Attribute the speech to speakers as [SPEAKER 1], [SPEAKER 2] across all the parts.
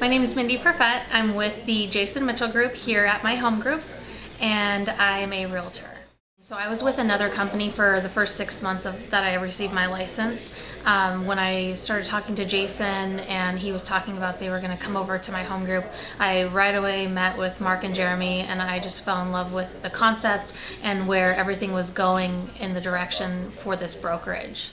[SPEAKER 1] My name is Mindy Perfette. I'm with the Jason Mitchell Group here at my home group, and I'm a realtor. So I was with another company for the first 6 months that I received my license. When I started talking to Jason and he was talking about they were going to come over to my home group, I right away met with Mark and Jeremy, and I just fell in love with the concept and where everything was going in the direction for this brokerage.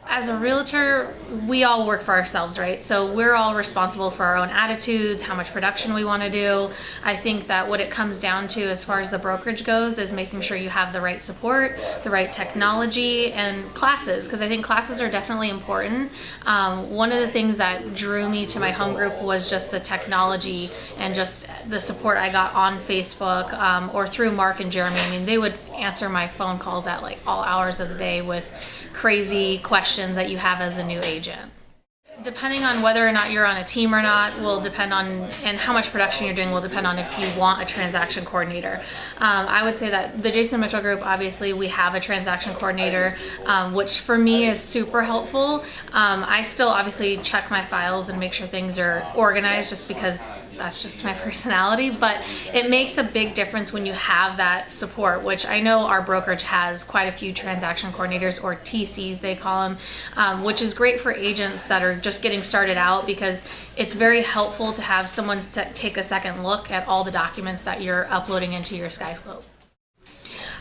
[SPEAKER 1] As a realtor, we all work for ourselves, right? So we're all responsible for our own attitudes, how much production we want to do. I think that what it comes down to as far as the brokerage goes is making sure you have the right support, the right technology, and classes, because I think classes are definitely important. One of the things that drew me to my home group was just the technology and just the support I got on Facebook or through Mark and Jeremy. I mean, they would answer my phone calls at like all hours of the day with crazy questions that you have as a new agent. Depending on whether or not you're on a team or not will depend on, and how much production you're doing will depend on if you want a transaction coordinator. I would say that the Jason Mitchell Group, obviously we have a transaction coordinator, which for me is super helpful. I still obviously check my files and make sure things are organized just because that's just my personality, but it makes a big difference when you have that support, which I know our brokerage has quite a few transaction coordinators, or TCs they call them, which is great for agents that are just getting started out, because it's very helpful to have someone take a second look at all the documents that you're uploading into your SkyScope.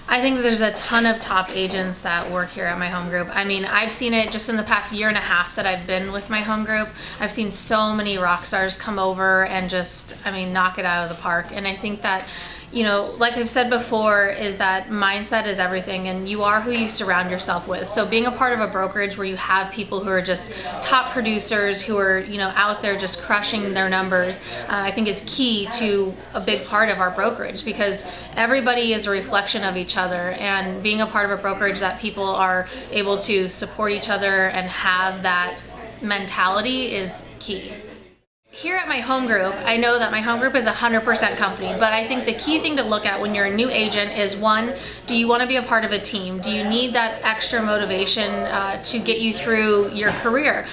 [SPEAKER 1] I think there's a ton of top agents that work here at my home group. I mean, I've seen it just in the past year and a half that I've been with my home group. I've seen so many rock stars come over and just, knock it out of the park. And I think that, like I've said before, is that mindset is everything, and you are who you surround yourself with. So being a part of a brokerage where you have people who are just top producers, who are, out there just crushing their numbers, I think is key to a big part of our brokerage, because everybody is a reflection of each other, and being a part of a brokerage that people are able to support each other and have that mentality is key. Here at my home group, I know that my home group is a 100% company, but I think the key thing to look at when you're a new agent is, one, do you want to be a part of a team? Do you need that extra motivation to get you through your career?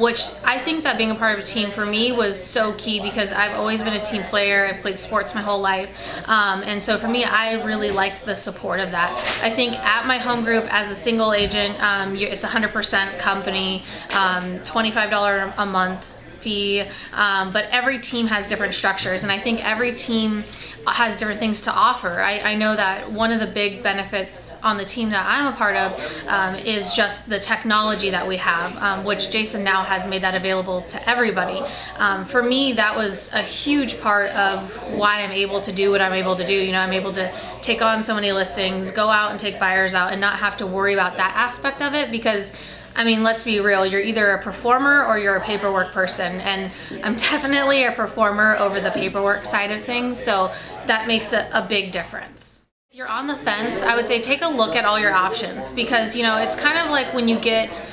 [SPEAKER 1] Which I think that being a part of a team for me was so key, because I've always been a team player. I've played sports my whole life. And so for me, I really liked the support of that. I think at my home group as a single agent, it's a 100% company, $25 a month fee, but every team has different structures, and I think every team has different things to offer. I know that one of the big benefits on the team that I'm a part of is just the technology that we have, which Jason now has made that available to everybody. For me, that was a huge part of why I'm able to do what I'm able to do. I'm able to take on so many listings, go out and take buyers out, and not have to worry about that aspect of it, because let's be real, you're either a performer or you're a paperwork person, and I'm definitely a performer over the paperwork side of things, so that makes a big difference. If you're on the fence, I would say take a look at all your options, because it's kind of like when you get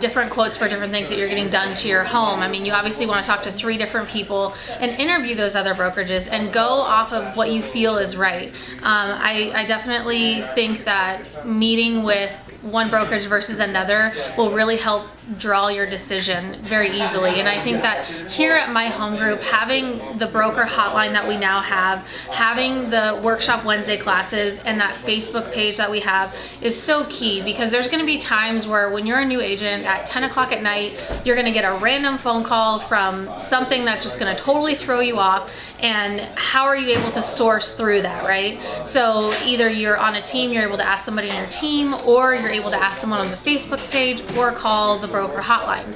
[SPEAKER 1] different quotes for different things that you're getting done to your home. You obviously want to talk to 3 different people and interview those other brokerages and go off of what you feel is right. I definitely think that meeting with one brokerage versus another will really help draw your decision very easily. And I think that here at my home group, having the broker hotline that we now have, having the workshop Wednesday classes, and that Facebook page that we have is so key, because there's going to be times where when you're a new agent at 10 o'clock at night, you're going to get a random phone call from something that's just going to totally throw you off, and how are you able to source through that, right? So either you're on a team, you're able to ask somebody on your team, or you're able to ask someone on the Facebook page, or call the broker hotline,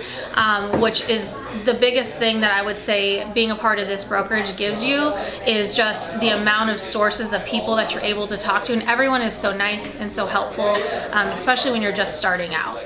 [SPEAKER 1] which is the biggest thing that I would say being a part of this brokerage gives you, is just the amount of sources of people that you're able to talk to, and everyone is so nice and so helpful, especially when you're just starting out.